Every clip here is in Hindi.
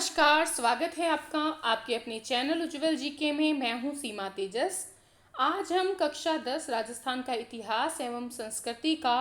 नमस्कार, स्वागत है आपका आपके अपने चैनल उज्ज्वल जीके में। मैं हूं सीमा तेजस। आज हम कक्षा 10 राजस्थान का इतिहास एवं संस्कृति का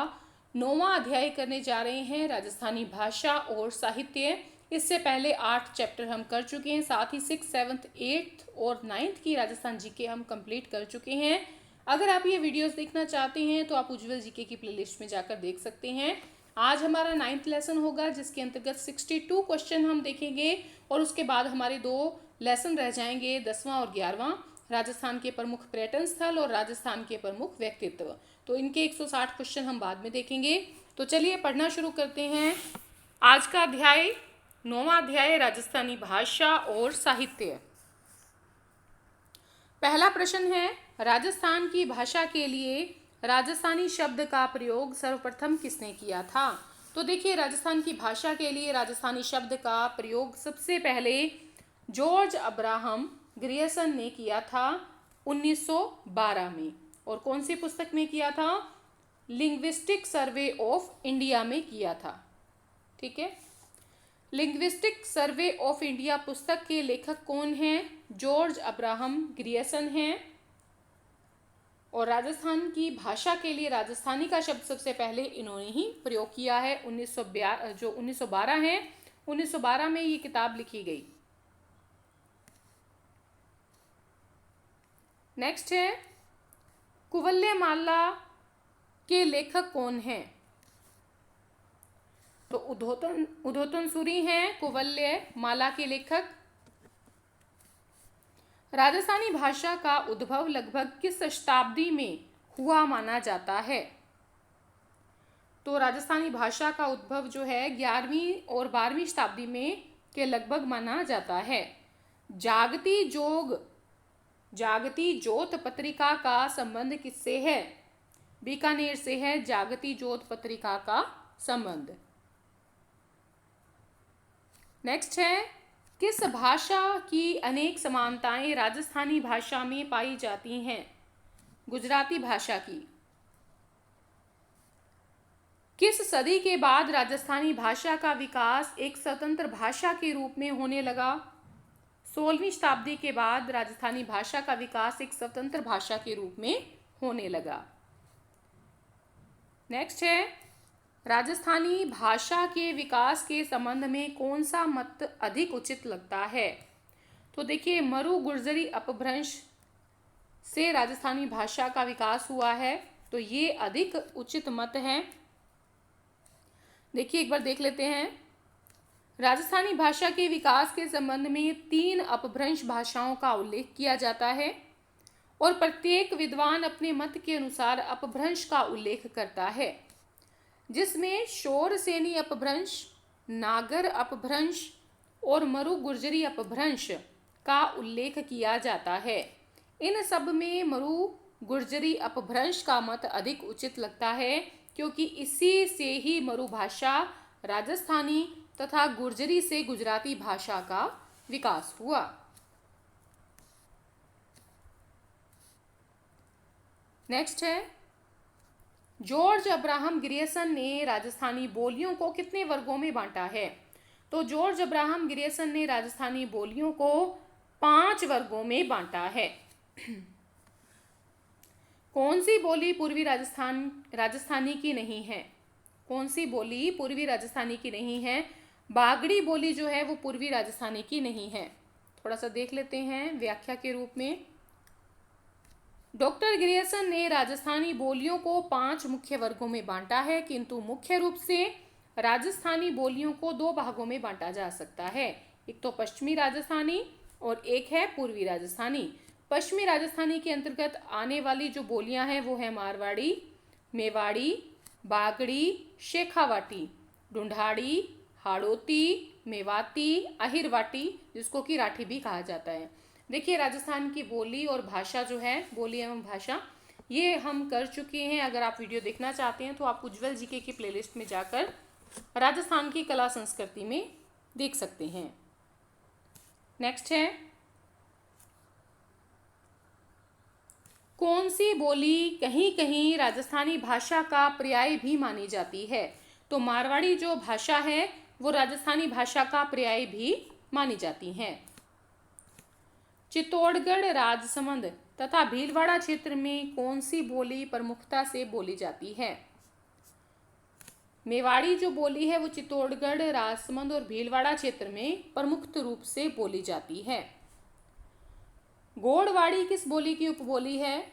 9वां अध्याय करने जा रहे हैं, राजस्थानी भाषा और साहित्य। इससे पहले 8 चैप्टर हम कर चुके हैं, साथ ही 6, 7, 8 और 9th की राजस्थान जीके हम कंप्लीट कर चुके हैं। अगर आप ये वीडियोस देखना चाहते हैं तो आप उज्ज्वल जीके की प्लेलिस्ट में जाकर देख सकते हैं। आज हमारा 9th लेसन होगा, जिसके अंतर्गत 62 क्वेश्चन हम देखेंगे और उसके बाद हमारे 2 लेसन रह जाएंगे, 10वां और 11वां, राजस्थान के प्रमुख पर्यटन स्थल और राजस्थान के प्रमुख व्यक्तित्व। तो इनके 160 क्वेश्चन हम बाद में देखेंगे। तो चलिए पढ़ना शुरू करते हैं। आज का अध्याय 9वां अध्याय, राजस्थानी भाषा और साहित्य। पहला प्रश्न है, राजस्थान की भाषा के लिए राजस्थानी शब्द का प्रयोग सर्वप्रथम किसने किया था? तो देखिए, राजस्थान की भाषा के लिए राजस्थानी शब्द का प्रयोग सबसे पहले जॉर्ज अब्राहम ग्रियर्सन ने किया था 1912 में। और कौन सी पुस्तक में किया था? लिंग्विस्टिक सर्वे ऑफ इंडिया में किया था। ठीक है, लिंग्विस्टिक सर्वे ऑफ इंडिया पुस्तक के लेखक कौन हैं? जॉर्ज अब्राहम ग्रियर्सन हैं। और राजस्थान की भाषा के लिए राजस्थानी का शब्द सबसे पहले इन्होंने ही प्रयोग किया है। 1912 है, 1912 में ये किताब लिखी गई। नेक्स्ट है, कुवलयमाला के लेखक कौन हैं? तो उद्योतन सूरी हैं कुवलयमाला के लेखक। राजस्थानी भाषा का उद्भव लगभग किस शताब्दी में हुआ माना जाता है? तो राजस्थानी भाषा का उद्भव जो है 11वीं और 12वीं शताब्दी में के लगभग माना जाता है। जागती जोत पत्रिका का संबंध किससे है? बीकानेर से है जागती जोत पत्रिका का संबंध। नेक्स्ट है, किस भाषा की अनेक समानताएं राजस्थानी भाषा में पाई जाती हैं? गुजराती भाषा की। किस सदी के बाद राजस्थानी भाषा का विकास एक स्वतंत्र भाषा के रूप में होने लगा? 16वीं शताब्दी के बाद राजस्थानी भाषा का विकास एक स्वतंत्र भाषा के रूप में होने लगा। नेक्स्ट है, राजस्थानी भाषा के विकास के संबंध में कौन सा मत अधिक उचित लगता है? तो देखिए, मरु गुर्जरी अपभ्रंश से राजस्थानी भाषा का विकास हुआ है, तो ये अधिक उचित मत है। देखिए, एक बार देख लेते हैं। राजस्थानी भाषा के विकास के संबंध में 3 अपभ्रंश भाषाओं का उल्लेख किया जाता है और प्रत्येक विद्वान अपने मत के अनुसार अपभ्रंश का उल्लेख करता है, जिसमें शोरसेनी अपभ्रंश, नागर अपभ्रंश और मरु गुर्जरी अपभ्रंश का उल्लेख किया जाता है। इन सब में मरु गुर्जरी अपभ्रंश का मत अधिक उचित लगता है, क्योंकि इसी से ही मरु भाषा राजस्थानी तथा गुर्जरी से गुजराती भाषा का विकास हुआ। नेक्स्ट है, जॉर्ज अब्राहम ग्रियर्सन ने राजस्थानी बोलियों को कितने वर्गों में बांटा है? तो जॉर्ज अब्राहम ग्रियर्सन ने राजस्थानी बोलियों को 5 वर्गों में बांटा है। कौन सी बोली पूर्वी राजस्थानी की नहीं है? कौन सी बोली पूर्वी राजस्थानी की नहीं है? बागड़ी बोली जो है वो पूर्वी राजस्थानी की नहीं है। थोड़ा सा देख लेते हैं व्याख्या के रूप में। डॉक्टर ग्रियर्सन ने राजस्थानी बोलियों को 5 मुख्य वर्गों में बांटा है, किंतु मुख्य रूप से राजस्थानी बोलियों को 2 भागों में बांटा जा सकता है। एक तो पश्चिमी राजस्थानी और एक है पूर्वी राजस्थानी। पश्चिमी राजस्थानी के अंतर्गत आने वाली जो बोलियां हैं वो है मारवाड़ी, मेवाड़ी, बागड़ी, शेखावाटी, ढूंढाड़ी, हाड़ौती, मेवाती, अहिरवाटी, जिसको कि राठी भी कहा जाता है। देखिए, राजस्थान की बोली और भाषा जो है, बोली एवं भाषा, ये हम कर चुके हैं। अगर आप वीडियो देखना चाहते हैं तो आप उज्ज्वल जीके की प्लेलिस्ट में जाकर राजस्थान की कला संस्कृति में देख सकते हैं। नेक्स्ट है, कौन सी बोली कहीं कहीं राजस्थानी भाषा का पर्याय भी मानी जाती है? तो मारवाड़ी जो भाषा है वो राजस्थानी भाषा का पर्याय भी मानी जाती हैं। चित्तौड़गढ़, राजसमंद तथा भीलवाड़ा क्षेत्र में कौन सी बोली प्रमुखता से बोली जाती है? मेवाड़ी जो बोली है वो चित्तौड़गढ़, राजसमंद और भीलवाड़ा क्षेत्र में प्रमुख रूप से बोली जाती है। गोड़वाड़ी किस बोली की उपबोली है?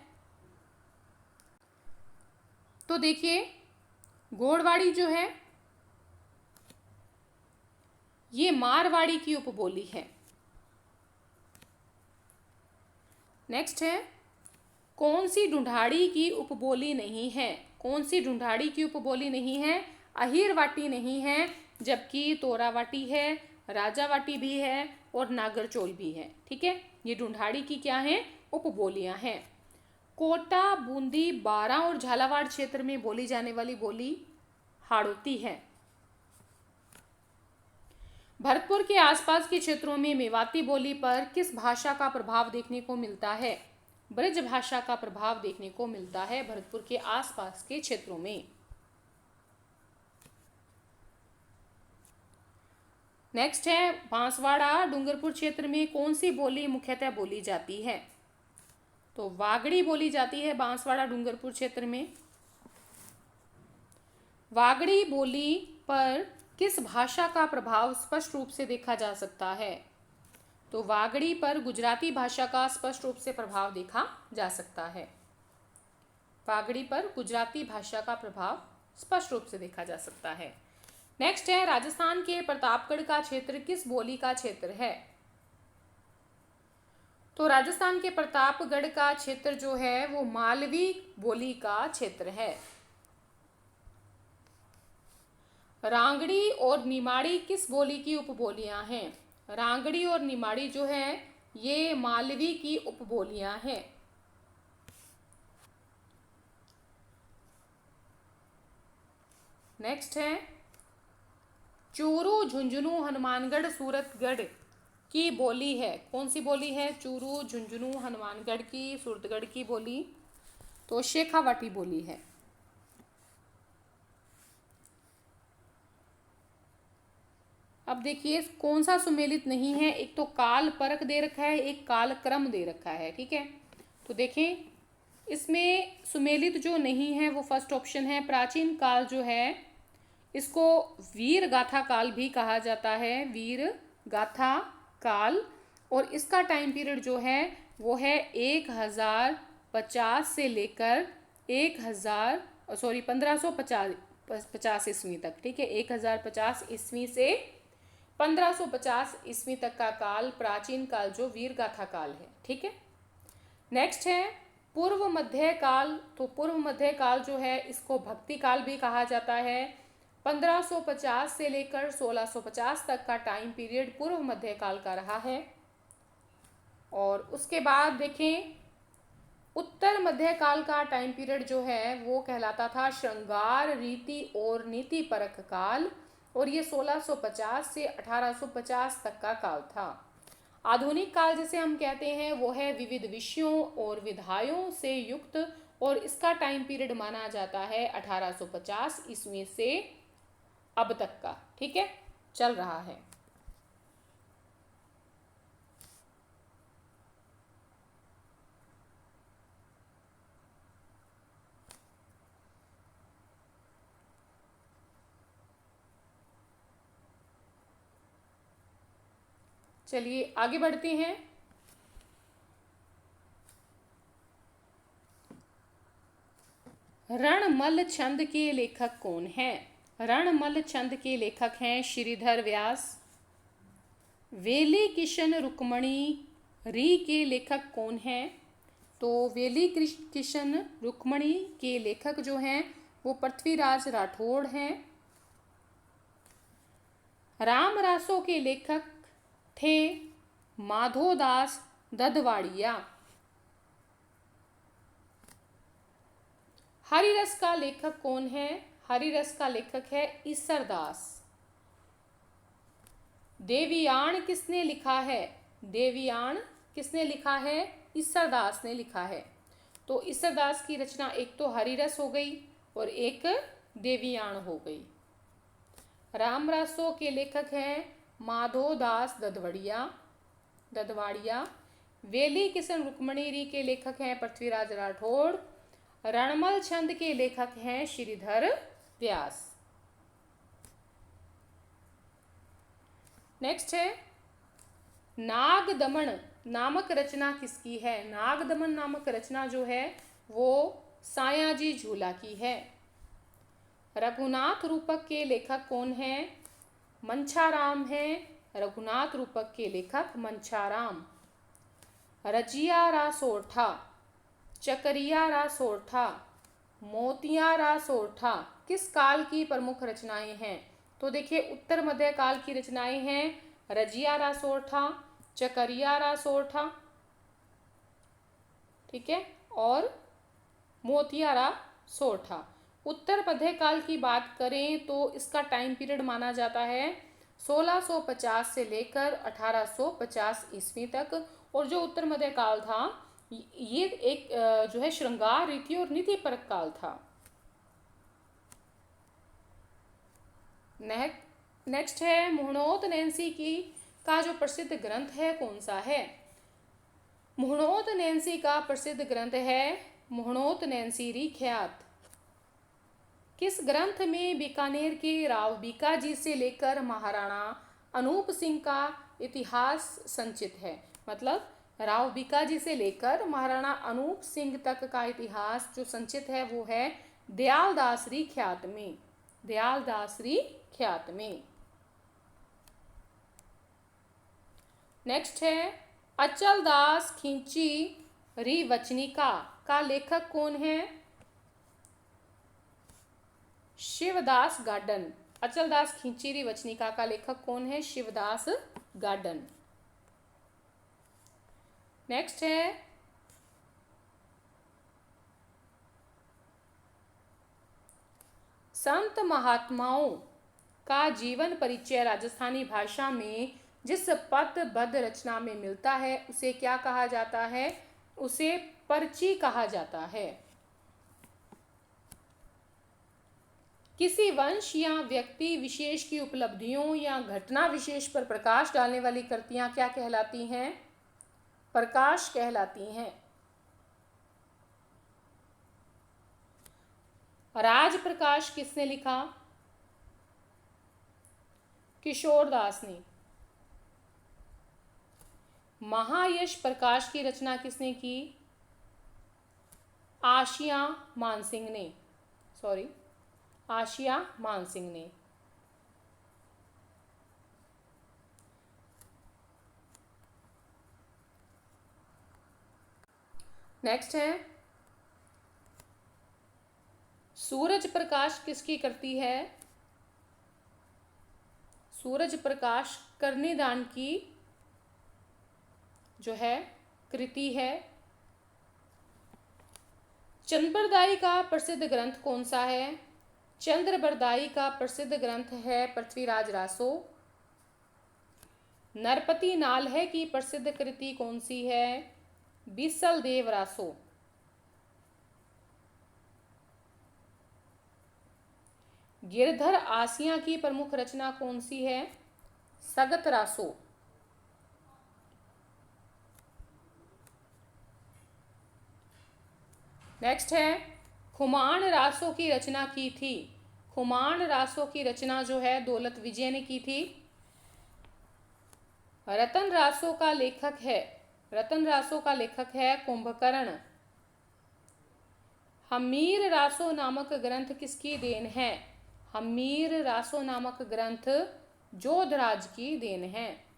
तो देखिए, गोड़वाड़ी जो है ये मारवाड़ी की उपबोली है। नेक्स्ट है, कौन सी ढूंढाड़ी की उपबोली नहीं है? कौन सी ढूंढाड़ी की उपबोली नहीं है? अहिरवाटी नहीं है, जबकि तोरावाटी है, राजावाटी भी है और नागरचोल भी है। ठीक है, ये ढूंढाड़ी की क्या है? उपबोलियां हैं। कोटा, बूंदी, बारां और झालावाड़ क्षेत्र में बोली जाने वाली बोली हाड़ौती है। भरतपुर के आसपास के क्षेत्रों में मेवाती बोली पर किस भाषा का प्रभाव देखने को मिलता है? ब्रज भाषा का प्रभाव देखने को मिलता है भरतपुर के आसपास के क्षेत्रों में। नेक्स्ट है, बांसवाड़ा, डूंगरपुर क्षेत्र में कौन सी बोली मुख्यतः बोली जाती है? तो वागड़ी बोली जाती है बांसवाड़ा, डूंगरपुर क्षेत्र में। वागड़ी बोली पर किस भाषा का प्रभाव स्पष्ट रूप से देखा जा सकता है? तो वागड़ी पर गुजराती भाषा का स्पष्ट रूप से प्रभाव देखा जा सकता है। वागड़ी पर गुजराती भाषा का प्रभाव स्पष्ट रूप से देखा जा सकता है। नेक्स्ट है, राजस्थान के प्रतापगढ़ का क्षेत्र किस बोली का क्षेत्र है? तो राजस्थान के प्रतापगढ़ का क्षेत्र जो है वो मालवी बोली का क्षेत्र है। रांगड़ी और निमाड़ी किस बोली की उपबोलियां हैं? रांगड़ी और निमाड़ी जो है ये मालवी की उपबोलियां हैं। नेक्स्ट है, चूरू, झुंझुनू, हनुमानगढ़, सूरतगढ़ की बोली है। कौन सी बोली है? चूरू, झुंझुनू, हनुमानगढ़ की, सूरतगढ़ की बोली तो शेखावाटी बोली है। अब देखिए कौन सा सुमेलित नहीं है। एक तो काल परक दे रखा है, एक काल क्रम दे रखा है। ठीक है, तो देखें इसमें सुमेलित जो नहीं है वो फर्स्ट ऑप्शन है। प्राचीन काल जो है इसको वीर गाथा काल भी कहा जाता है, वीर गाथा काल। और इसका टाइम पीरियड जो है वो है 1050 से लेकर 1550 ईस्वी तक। ठीक है, 1050 ईस्वी से 1550 ईस्वी तक का काल प्राचीन काल जो वीर गाथा काल है। ठीक है, नेक्स्ट है पूर्व मध्य काल। तो पूर्व मध्य काल जो है इसको भक्ति काल भी कहा जाता है। 1550 से लेकर 1650 तक का टाइम पीरियड पूर्व मध्य काल का रहा है। और उसके बाद देखें उत्तर मध्य काल का टाइम पीरियड जो है वो कहलाता था श्रृंगार, रीति और नीति परक काल, और ये 1650 से 1850 तक का काल था। आधुनिक काल जिसे हम कहते हैं वो है विविध विषयों और विधायों से युक्त, और इसका टाइम पीरियड माना जाता है 1850 ईस्वी से अब तक का। ठीक है, चल रहा है। चलिए आगे बढ़ते हैं। रणमल छंद के लेखक कौन हैं? रणमल छंद के लेखक हैं श्रीधर व्यास। वेली किशन रुक्मणी री के लेखक कौन हैं? तो वेली किशन रुक्मणी के लेखक जो हैं वो पृथ्वीराज राठौड़ हैं। राम रासों के लेखक थे माधोदास ददवाड़िया। हरिरस का लेखक कौन है? हरिरस का लेखक है ईसरदास। देवीयान किसने लिखा है? देवीयान किसने लिखा है? ईसरदास ने लिखा है। तो ईसरदास की रचना एक तो हरिरस हो गई और एक देवीयान हो गई। रामरासों के लेखक हैं माधोदास ददवाड़िया। वेली किशन रुक्मणी री के लेखक हैं पृथ्वीराज राठौड़। रणमल छंद के लेखक हैं श्रीधर व्यास। नेक्स्ट है नागदमन नामक रचना किसकी है? नागदमन नामक रचना जो है वो सायाजी झूला की है। रघुनाथ रूपक के लेखक कौन हैं? मंछाराम हैं। रघुनाथ रूपक के लेखक मंछाराम। रजियारा सोरठा, चकरियारा सोरठा, मोतियारा सोरठा किस काल की प्रमुख रचनाएं हैं? तो देखिए उत्तर मध्य काल की रचनाएं हैं रजियारा सोरठा, चकरियारा सोरठा, ठीक है, और मोतियारा सोरठा। उत्तर मध्य काल की बात करें तो इसका टाइम पीरियड माना जाता है 1650 से लेकर 1850 ईस्वी तक। और जो उत्तर मध्य काल था ये एक जो है श्रृंगार रीति और नीति परक काल था। नेक्स्ट है मुहणोत नैंसी की का जो प्रसिद्ध ग्रंथ है कौन सा है? मुहणोत नैंसी का प्रसिद्ध ग्रंथ है मुहणोत नैंसी री ख्यात। किस ग्रंथ में बीकानेर के राव बीकाजी से लेकर महाराणा अनूप सिंह का इतिहास संचित है? मतलब राव बीकाजी से लेकर महाराणा अनूप सिंह तक का इतिहास जो संचित है वो है दयालदासरी ख्यात में। दयालदासरी ख्यात में। नेक्स्ट है अचलदास खिंची री वचनिका का लेखक कौन है? शिवदास गार्डन। अचलदास खिंची री वचनिका का लेखक कौन है? शिवदास गार्डन। नेक्स्ट है संत महात्माओं का जीवन परिचय राजस्थानी भाषा में जिस पदबद्ध रचना में मिलता है उसे क्या कहा जाता है? उसे पर्ची कहा जाता है। किसी वंश या व्यक्ति विशेष की उपलब्धियों या घटना विशेष पर प्रकाश डालने वाली कृतियां क्या कहलाती हैं? प्रकाश कहलाती हैं। राज प्रकाश किसने लिखा? किशोरदास ने। महायश प्रकाश की रचना किसने की? आशिया मानसिंह ने। आशिया मानसिंह ने। नेक्स्ट है सूरज प्रकाश किसकी कृति है? सूरज प्रकाश कर्णिदान की जो है कृति है। चंद्रबरदाई का प्रसिद्ध ग्रंथ कौन सा है? चंद्रबरदाई का प्रसिद्ध ग्रंथ है पृथ्वीराज रासो। नरपति नाल्हे की प्रसिद्ध कृति कौन सी है? बीसल देव रासो। गिरधर आसिया की प्रमुख रचना कौन सी है? सगत रासो। नेक्स्ट है खुमान रासो की रचना की थी। खुमान रासो की रचना जो है दौलत विजय ने की थी। रतन रासो का लेखक है कुंभकर्ण। हमीर रासो नामक ग्रंथ किसकी देन है? हमीर रासो नामक ग्रंथ जोधराज की देन है।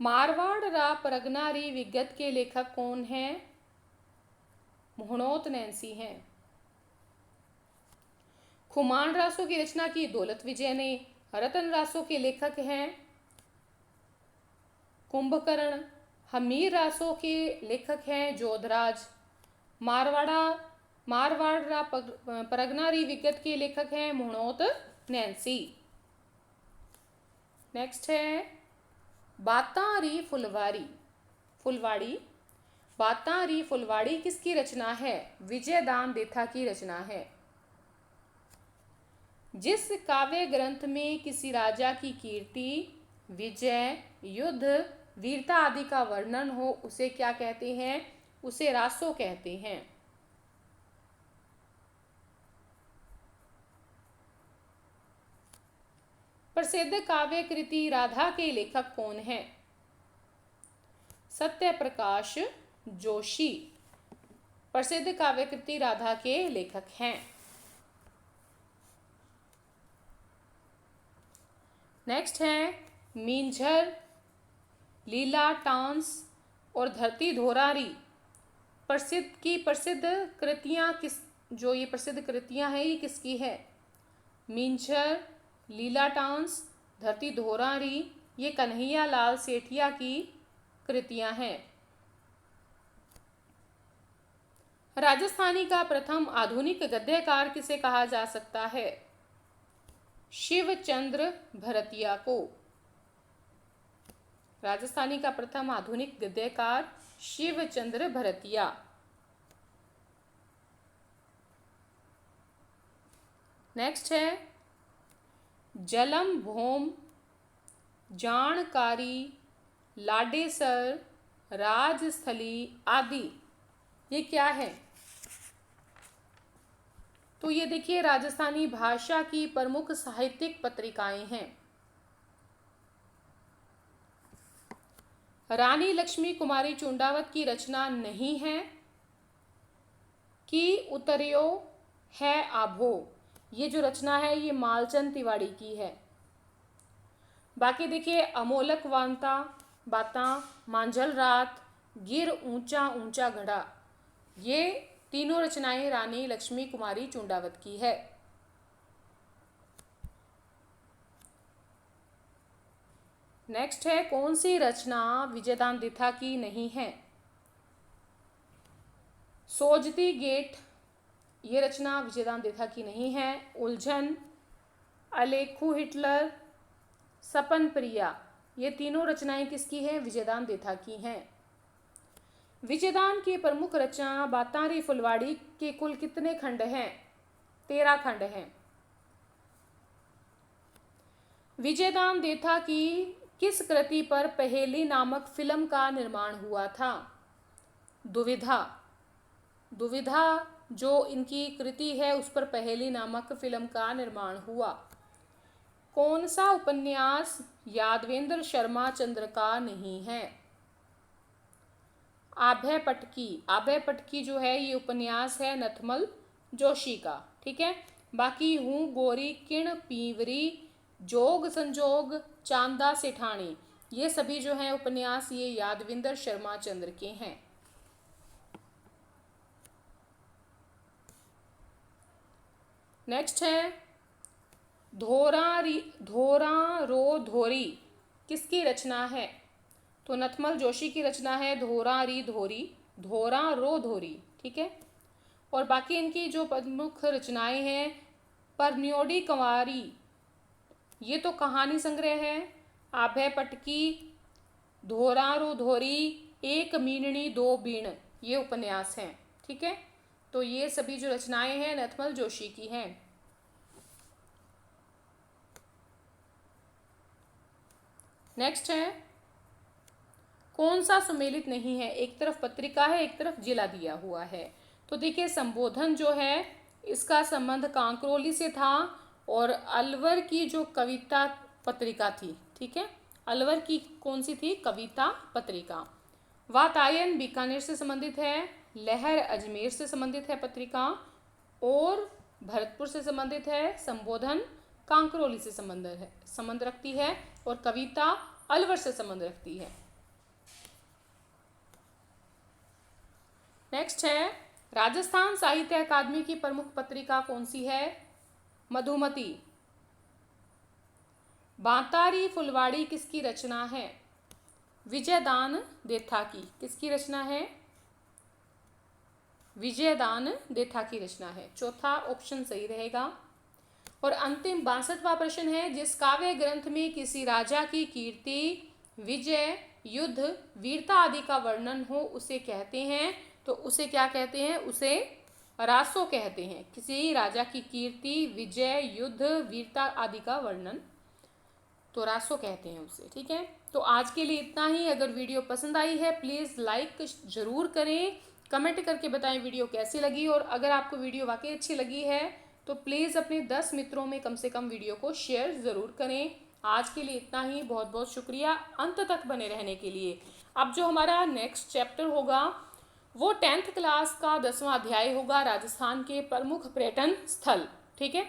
मारवाड़ रा परगनारी विगत के लेखक कौन हैं? मुहणोत नैंसी हैं। खुमान रासो की रचना की दौलत विजय ने। रतन रासो के लेखक हैं कुंभकर्ण। हमीर रासो के लेखक हैं जोधराज। मारवाड़ रा परगनारी विगत के लेखक हैं मुहणोत नैंसी। नेक्स्ट है बातारी फुलवाड़ी। बातारी फुलवाड़ी किसकी रचना है? विजयदान देथा की रचना है। जिस काव्य ग्रंथ में किसी राजा की कीर्ति, विजय, युद्ध, वीरता आदि का वर्णन हो उसे क्या कहते हैं? उसे रासो कहते हैं। प्रसिद्ध काव्य कृति राधा के लेखक कौन हैं? सत्यप्रकाश जोशी प्रसिद्ध काव्य कृति राधा के लेखक हैं। नेक्स्ट है मींझर, लीला टांस और धरती धोरारी प्रसिद्ध कृतियां किस, जो ये प्रसिद्ध कृतियां हैं ये किसकी है? मींझर, लीला टांस, धरती धोरारी ये कन्हैया लाल सेठिया की कृतियां हैं। राजस्थानी का प्रथम आधुनिक गद्यकार किसे कहा जा सकता है? शिवचंद्र भरतिया को। राजस्थानी का प्रथम आधुनिक गद्यकार शिवचंद्र भरतिया। नेक्स्ट है जलम भोम, जानकारी, लाडेसर, राजस्थली आदि ये क्या है? तो ये देखिए राजस्थानी भाषा की प्रमुख साहित्यिक पत्रिकाएं हैं। रानी लक्ष्मी कुमारी चुंडावत की रचना नहीं है कि उतरियो है आभो, ये जो रचना है ये मालचंद तिवाड़ी की है। बाकी देखिए अमोलक वांता बाता, मांझल रात, गिर ऊंचा ऊंचा घड़ा ये तीनों रचनाएं रानी लक्ष्मी कुमारी चुंडावत की है। नेक्स्ट है कौन सी रचना विजयदान दिथा की नहीं है? सोजती गेट ये रचना विजयदान दिथा की नहीं है। उलझन, अलेखू हिटलर, सपन प्रिया ये तीनों रचनाएं किसकी हैं? विजयदान दिथा की हैं। विजयदान की प्रमुख रचना बातारी फुलवाड़ी के कुल कितने खंड हैं? 13 खंड हैं। विजयदान देथा की किस कृति पर पहेली नामक फिल्म का निर्माण हुआ था? दुविधा। दुविधा जो इनकी कृति है उस पर पहेली नामक फिल्म का निर्माण हुआ। कौन सा उपन्यास यादवेंद्र शर्मा चंद्र का नहीं है? आभय पटकी। आभय पटकी जो है ये उपन्यास है नथमल जोशी का। ठीक है। बाकी हूँ गोरी किण पीवरी, जोग संजोग, चांदा सेठानी ये सभी जो हैं उपन्यास ये यादविंदर शर्मा चंद्र के हैं। नेक्स्ट है धोरा रो धोरी किसकी रचना है? तो नथमल जोशी की रचना है धोरा री धोरी, धोरा रो धोरी। ठीक है। और बाकी इनकी जो प्रमुख रचनाएं हैं परन्योडी कंवारी ये तो कहानी संग्रह है। आभय पटकी, धोरा रो धोरी, एक मीननी दो बीण ये उपन्यास हैं। ठीक है। तो ये सभी जो रचनाएं हैं नथमल जोशी की हैं। नेक्स्ट है कौन सा सुमेलित नहीं है? एक तरफ पत्रिका है एक तरफ जिला दिया हुआ है। तो देखिए संबोधन जो है इसका संबंध कांकरोली से था और अलवर की जो कविता पत्रिका थी। ठीक है। अलवर की कौन सी थी? कविता पत्रिका। वातायन बीकानेर से संबंधित है, लहर अजमेर से संबंधित है पत्रिका, और भरतपुर से संबंधित है। संबोधन कांकरोली से संबंध रखती है और कविता अलवर से संबंध रखती है। नेक्स्ट है राजस्थान साहित्य अकादमी की प्रमुख पत्रिका कौन सी है? मधुमती। बातारी फुलवाड़ी किसकी रचना है? विजयदान देथा की। किसकी रचना है? विजयदान देथा की रचना है। चौथा ऑप्शन सही रहेगा। और अंतिम 62वां प्रश्न है जिस काव्य ग्रंथ में किसी राजा की कीर्ति, विजय, युद्ध, वीरता आदि का वर्णन हो उसे कहते हैं, तो उसे क्या कहते हैं? उसे रासो कहते हैं किसी राजा की कीर्ति, विजय, युद्ध, वीरता आदि का वर्णन, तो रासो कहते हैं उसे। ठीक है, तो आज के लिए इतना ही। अगर वीडियो पसंद आई है प्लीज़ लाइक ज़रूर करें, कमेंट करके बताएं वीडियो कैसी लगी, और अगर आपको वीडियो वाकई अच्छी लगी है तो प्लीज़ अपने 10 मित्रों में कम से कम वीडियो को शेयर ज़रूर करें। आज के लिए इतना ही, बहुत बहुत शुक्रिया अंत तक बने रहने के लिए। अब जो हमारा नेक्स्ट चैप्टर होगा वो 10th क्लास का 10वां अध्याय होगा, राजस्थान के प्रमुख पर्यटन स्थल। ठीक है।